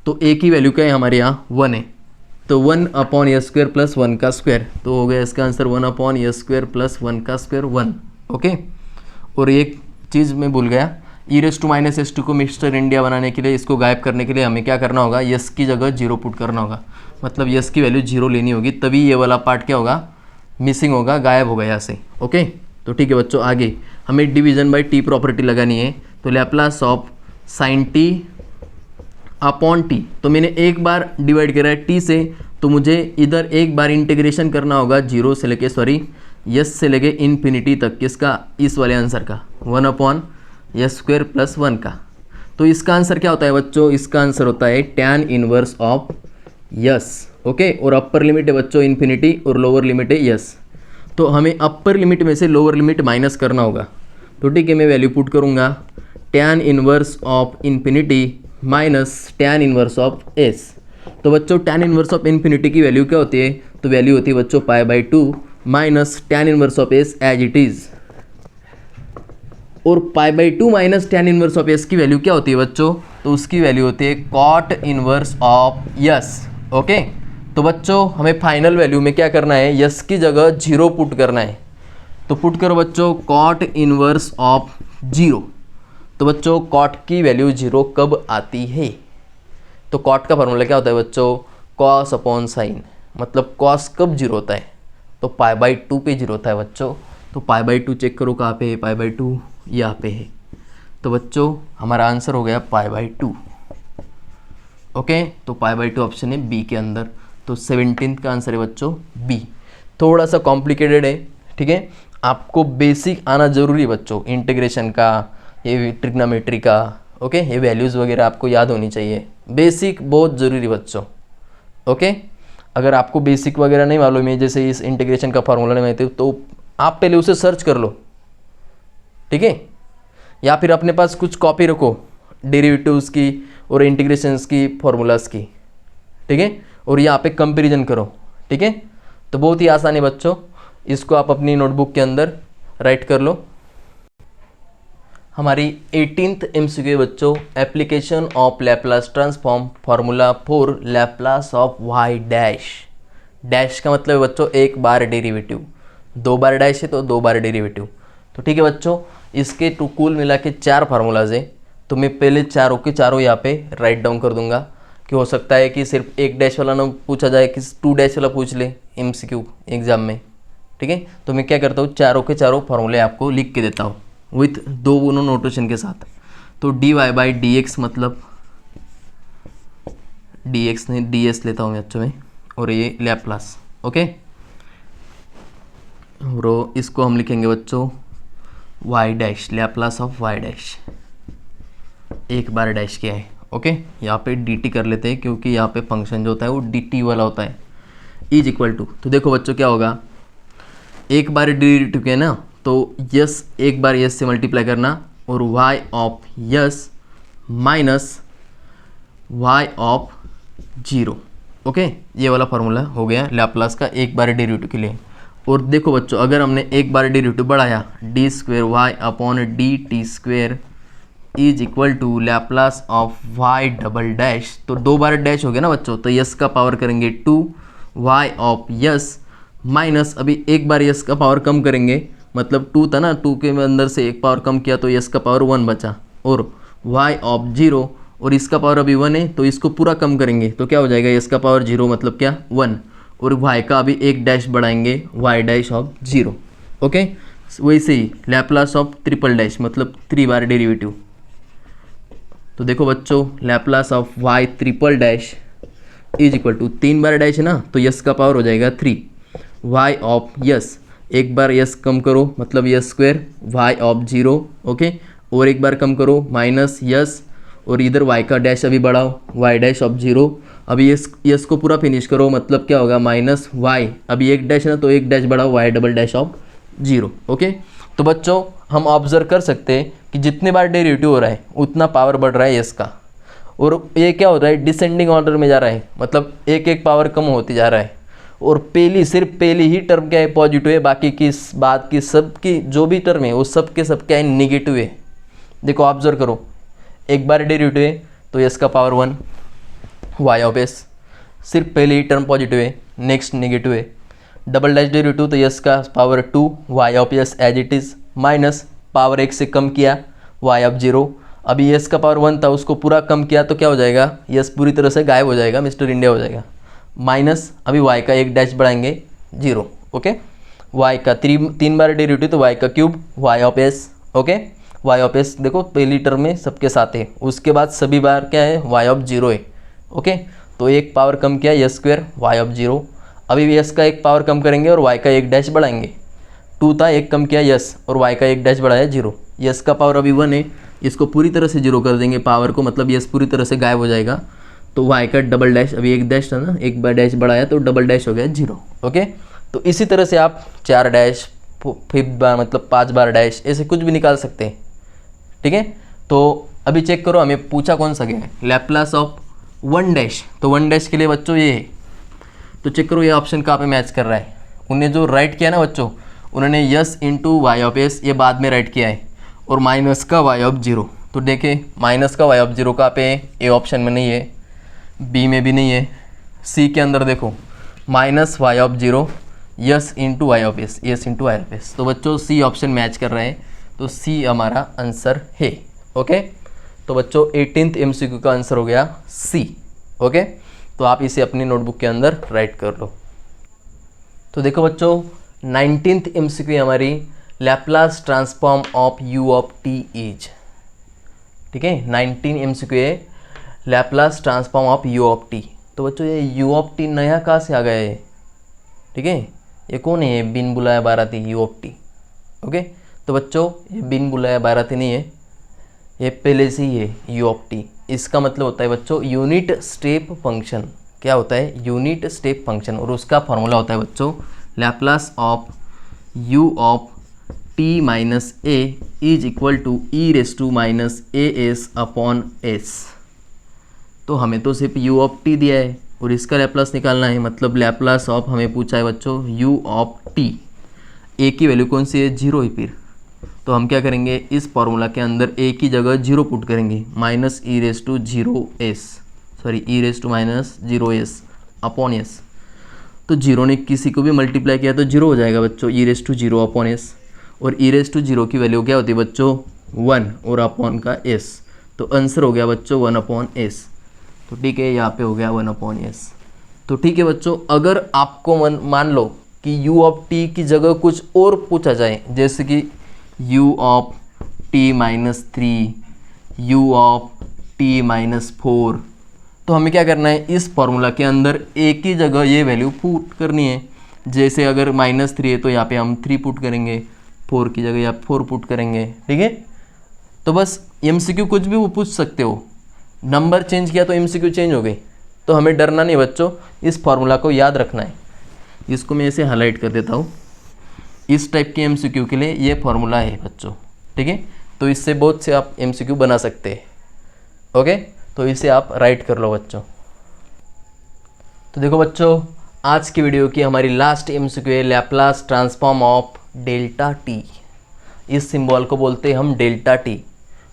तो ए की वैल्यू क्या है हमारे यहाँ 1 है, तो 1 अपॉन एस स्क्वायर प्लस 1 का स्क्वायर, तो हो गया इसका answer 1 upon S square plus 1 का स्क्वायर 1। ओके, और एक चीज़ मैं भूल गया, e raise to minus S to को मिस्टर इंडिया बनाने के लिए, इसको गायब करने के लिए हमें क्या करना होगा? यस की जगह 0 पुट करना होगा, मतलब यस की वैल्यू 0 लेनी होगी, तभी ये वाला पार्ट क्या होगा? मिसिंग होगा, गायब होगा यहाँ से। ओके, तो ठीक है बच्चों, आगे हमें डिवीजन बाय टी प्रॉपर्टी लगानी है। तो Laplace of sine T upon T, तो मैंने एक बार डिवाइड करा है टी से, तो मुझे इधर एक बार इंटीग्रेशन करना होगा 0 से लेके यस से लेके इन्फिनिटी तक, किसका? इस वाले आंसर का 1 अपॉन एस स्क्वायर प्लस 1 का। तो इसका आंसर क्या होता है बच्चों? इसका आंसर होता है tan inverse of yes. Okay, और अपर लिमिट है बच्चों इन्फिनिटी और लोअर लिमिट है यस, तो हमें अपर लिमिट में से लोअर लिमिट माइनस करना होगा। तो ठीक है, मैं वैल्यू पुट करूँगा tan inverse of infinity minus tan inverse of S. तो बच्चों tan इनवर्स ऑफ इन्फिनिटी की वैल्यू क्या होती है? तो वैल्यू होती है बच्चों π/2 minus tan inverse of S as it is, और π/2 minus tan inverse of S की वैल्यू क्या होती है बच्चों? तो उसकी वैल्यू होती है cot inverse of yes. Okay, तो बच्चों हमें फाइनल वैल्यू में क्या करना है? यस की जगह 0 पुट करना है। तो पुट करो बच्चों cot इनवर्स ऑफ 0। तो बच्चों cot की वैल्यू 0 कब आती है? तो cot का फार्मूला क्या होता है बच्चों? cos अपॉन साइन, मतलब cos कब 0 होता है? तो π/2 पे 0 होता है बच्चों। तो π/2 चेक करो कहाँ पे है? π/2 यहाँ पे है। तो बच्चों हमारा आंसर हो गया π/2। ओके, तो π/2 ऑप्शन है बी के अंदर। तो 17 का आंसर है बच्चों बी। थोड़ा सा कॉम्प्लिकेटेड है, ठीक है, आपको बेसिक आना जरूरी है बच्चों, इंटीग्रेशन का, ये ट्रिग्नोमेट्री का। ओके, ये वैल्यूज़ वगैरह आपको याद होनी चाहिए, बेसिक बहुत ज़रूरी बच्चों। ओके, अगर आपको बेसिक वगैरह नहीं मालूम है, जैसे इस इंटीग्रेशन का फार्मूला नहीं मालूम, तो आप पहले उसे सर्च कर लो, ठीक है, या फिर अपने पास कुछ कॉपी रखो डेरिवेटिव्स की और इंटीग्रेशंस की फार्मूलाज की, ठीक है, और यहाँ पे कंपैरिजन करो, ठीक है। तो बहुत ही आसान है बच्चों, इसको आप अपनी नोटबुक के अंदर राइट कर लो। हमारी 18th MCQ बच्चों, application of Laplace transform formula for Laplace of y dash. Dash का मतलब है बच्चों एक बार डेरिवेटिव, 2 बार डैश है तो 2 बार डेरिवेटिव। तो ठीक है बच्चों, इसके टू कुल मिला के 4 फार्मूलाज है। तो मैं पहले चारों के चारों यहाँ पे राइट डाउन कर दूंगा, कि हो सकता है कि सिर्फ एक डैश वाला ना पूछा जाए, कि 2 डैश वाला पूछ ले MCQ एग्जाम में, ठीक है। तो मैं क्या करता हूँ, चारों के चारों फार्मूले आपको लिख के देता हूँ विथ 2 नोटेशन के साथ। तो dy/dx मतलब dx नहीं ds लेता हूँ मैं बच्चों में, और ये लैप्लास। ओके, और इसको हम लिखेंगे बच्चों y dash, Laplace of y dash, एक बार डैश किया है। ओके, यहाँ पे dt कर लेते हैं, क्योंकि यहाँ पे फंक्शन जो होता है वो dt वाला होता है, इज इक्वल टू। तो देखो बच्चों क्या होगा, एक बार डेरिवेटिव के ना, तो यस एक बार यस से मल्टीप्लाई करना, और y of yes minus y of 0। Okay, ये वाला फार्मूला हो गया लैप्लास का एक बार डेरिवेटिव के लिए। और देखो बच्चों, अगर हमने एक बार डेरिवेटिव बढ़ाया, d2y/dt² is equal to Laplace of y double dash, तो 2 बार डैश हो गया ना बच्चों, तो यस का पावर करेंगे 2, y ऑफ यस माइनस, अभी एक बार यस का पावर कम करेंगे, मतलब 2 था ना, 2 के अंदर से एक पावर कम किया तो यस का पावर 1 बचा, और y ऑफ 0, और इसका पावर अभी 1 है तो इसको पूरा कम करेंगे तो क्या हो जाएगा, यस का पावर 0 मतलब क्या 1, और y का अभी एक डैश बढ़ाएंगे, y डैश ऑफ 0। ओके, वैसे ही लैप्लास ऑफ ट्रिपल डैश मतलब 3 बार डेरिवेटिव। तो देखो बच्चों, Laplace of y triple dash is equal to 3 बार डैश है ना, तो यस का पावर हो जाएगा 3, y ऑफ यस एक बार यस कम करो मतलब yes square, y of 0। Okay, और एक बार कम करो माइनस यस, और इधर y का डैश अभी बढ़ाओ, y डैश ऑफ 0, अभी यस को पूरा फिनिश करो, मतलब क्या होगा माइनस y, अभी एक डैश है ना तो एक डैश बढ़ाओ, y double dash of 0। Okay, तो बच्चों हम ऑब्जर्व कर सकते हैं कि जितने बार डेरिवेटिव हो रहा है उतना पावर बढ़ रहा है यस का, और ये क्या हो रहा है, डिसेंडिंग ऑर्डर में जा रहा है, मतलब एक एक पावर कम होती जा रहा है। और सिर्फ पहली ही टर्म क्या है, पॉजिटिव है, बाकी की बाद की सब की जो भी टर्म है वो सब के सब क्या है, निगेटिव है। देखो ऑब्जर्व करो, एक बार डेरिवेटिव है तो यस का पावर 1 वाई ऑफ एस, सिर्फ पहली ही टर्म पॉजिटिव है, नेक्स्ट निगेटिव है। डबल डैश डेरिवेटिव तो यस का power 2 y of S as it is, minus power 1 से कम किया वाई ऑफ 0। अभी यस का पावर 1 था, उसको पूरा कम किया तो क्या हो जाएगा, यस पूरी तरह से गायब हो जाएगा, मिस्टर इंडिया हो जाएगा। माइनस अभी वाई का एक डैश बढ़ाएंगे 0, ओके। वाई का 3 बार डेरिवेटिव तो वाई का cube y of s, okay. Y of s देखो पहली टर्म में सबके साथ है, उसके बाद सभी बार क्या है, वाई ऑफ 0 है, ओके। तो एक पावर कम किया यस स्क्वायर वाई ऑफ 0। अभी यस का एक पावर कम करेंगे और वाई का एक डैश बढ़ाएंगे, 2 था, एक कम किया यस और वाई का एक डैश बढ़ाया 0। यस का पावर अभी 1 है, इसको पूरी तरह से 0 कर देंगे पावर को, मतलब यस पूरी तरह से गायब हो जाएगा। तो वाई का डबल डैश, अभी एक डैश था ना, एक बार डैश बढ़ाया तो डबल डैश हो गया 0, ओके। तो इसी तरह से आप 4 डैश, 5 बार मतलब 5 बार डैश, ऐसे कुछ भी निकाल सकते हैं, ठीक है। तो अभी चेक करो, हमें पूछा कौन सा गया है, लैप्लास ऑफ 1 डैश। तो 1 डैश के लिए बच्चों ये है, तो चेक करो ये ऑप्शन कहाँ पे मैच कर रहा है। उन्हें जो राइट किया ना बच्चों, उन्होंने s into Y of s ये बाद में राइट किया है, और माइनस का वाई ऑफ 0। तो देखें माइनस का वाई ऑफ 0 कहाँ पे है, ए ऑप्शन में नहीं है, बी में भी नहीं है, सी के अंदर देखो minus Y of 0 S into Y of S, S into Y of S. तो बच्चों सी ऑप्शन मैच कर रहा है, तो सी हमारा आंसर है, ओके। तो बच्चों 18th MCQ का आंसर हो गया सी, ओके। तो आप इसे अपनी नोटबुक के अंदर राइट कर लो। तो देखो बच्चों 19th MCQ हमारी Laplace transform of u of T is, ठीक है। 19 MCQ है Laplace transform of u of T. तो बच्चों ये यू ऑफ टी नया कहाँ से आ गया है, ठीक है। ये कौन है, ये बिन बुलाया बाराती यू ऑफ टी, ओके। तो बच्चों ये बिन बुलाया बाराती नहीं है, ये पहले से ही है यू ऑफ टी। इसका मतलब होता है बच्चों यूनिट स्टेप फंक्शन। क्या होता है, यूनिट स्टेप फंक्शन, और उसका फॉर्मूला होता है बच्चों Laplace of u of t minus a is equal to e raise to minus a s upon s. तो हमें तो सिर्फ u ऑफ टी दिया है और इसका लैप्लास निकालना है, मतलब लैप्लास ऑफ हमें पूछा है बच्चों u ऑफ t। a की वैल्यू कौन सी है, 0 है। फिर तो हम क्या करेंगे, इस फॉर्मूला के अंदर a की जगह 0 पुट करेंगे, minus e raise to 0s, sorry e raise to minus 0s upon s. तो 0 ने किसी को भी मल्टीप्लाई किया तो 0 हो जाएगा बच्चों, ई रेस टू 0 अपॉन एस। और ई रेस टू 0 की वैल्यू क्या होती है बच्चों, 1 और अपॉन का s। तो आंसर हो गया बच्चों 1 अपॉन एस। तो ठीक है, यहाँ पे हो गया 1 अपॉन एस। तो ठीक है बच्चों, अगर आपको मान लो कि u ऑफ टी की जगह कुछ और पूछा जाए, जैसे कि u of t minus 3, u of t minus 4, तो हमें क्या करना है, इस फॉर्मूला के अंदर एक ही जगह ये वैल्यू पुट करनी है। जैसे अगर माइनस 3 है तो यहाँ पे हम 3 पुट करेंगे, 4 की जगह या 4 पुट करेंगे, ठीक है। तो बस MCQ कुछ भी वो पूछ सकते हो, नंबर चेंज किया तो MCQ चेंज हो गई। तो हमें डरना नहीं बच्चों, इस फॉर्मूला को याद रखना है। इसको मैं ऐसे हाईलाइट कर देता हूँ, इस टाइप के MCQ के लिए ये फॉर्मूला है बच्चों, ठीक है। तो इससे बहुत से आप MCQ बना सकते हैं, ओके। तो इसे आप राइट कर लो बच्चों। तो देखो बच्चों, आज की वीडियो की हमारी लास्ट MCQ है Laplace transform of delta T. इस सिंबल को बोलते हैं हम डेल्टा टी,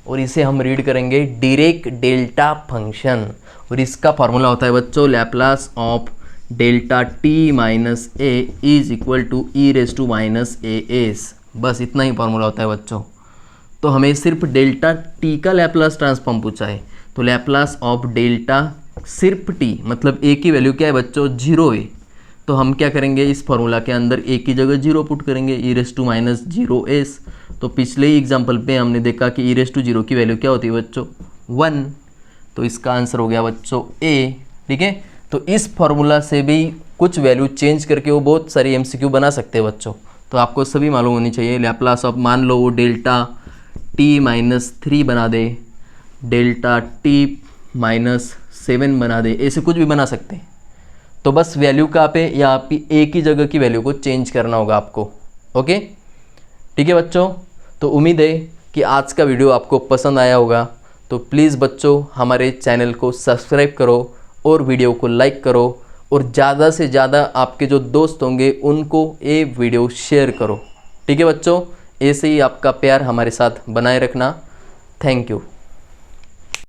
और इसे हम रीड करेंगे डायरेक्ट डेल्टा फंक्शन। और इसका फॉर्मूला होता है बच्चों Laplace of delta t minus a is equal to e raise to minus a s. बस इतना ही फॉर्मूला होता है बच्चों। तो हमें सिर्फ डेल्टा टी का लैप्लास ट्रांसफॉर्म पूछा है, तो लैप्लास ऑफ डेल्टा सिर्फ टी, मतलब ए की वैल्यू क्या है बच्चों, 0 है। तो हम क्या करेंगे, इस फॉर्मूला के अंदर ए की जगह 0 पुट करेंगे, ई रेस टू माइनस 0s। तो पिछले ही एग्जाम्पल पे हमने देखा कि ई रेस टू 0 की वैल्यू क्या होती है बच्चों, 1। तो इसका आंसर हो गया बच्चों ए, ठीक है। तो इस फॉर्मूला से भी कुछ वैल्यू चेंज करके वो बहुत सारी MCQ बना सकते हैं बच्चों। तो आपको सभी मालूम होनी चाहिए। लैप्लास ऑफ, मान लो वो डेल्टा टी माइनस 3 बना दे, डेल्टा टी माइनस 7 बना दे, ऐसे कुछ भी बना सकते हैं। तो बस वैल्यू कहाँ पे, यहाँ पे ए की जगह की वैल्यू को चेंज करना होगा आपको, ओके। ठीक है बच्चों, तो उम्मीद है कि आज का वीडियो आपको पसंद आया होगा। तो प्लीज़ बच्चों हमारे चैनल को सब्सक्राइब करो और वीडियो को लाइक करो और ज़्यादा से ज़्यादा आपके जो दोस्त होंगे उनको ये वीडियो शेयर करो। ठीक है बच्चों, ऐसे ही आपका प्यार हमारे साथ बनाए रखना। Thank you.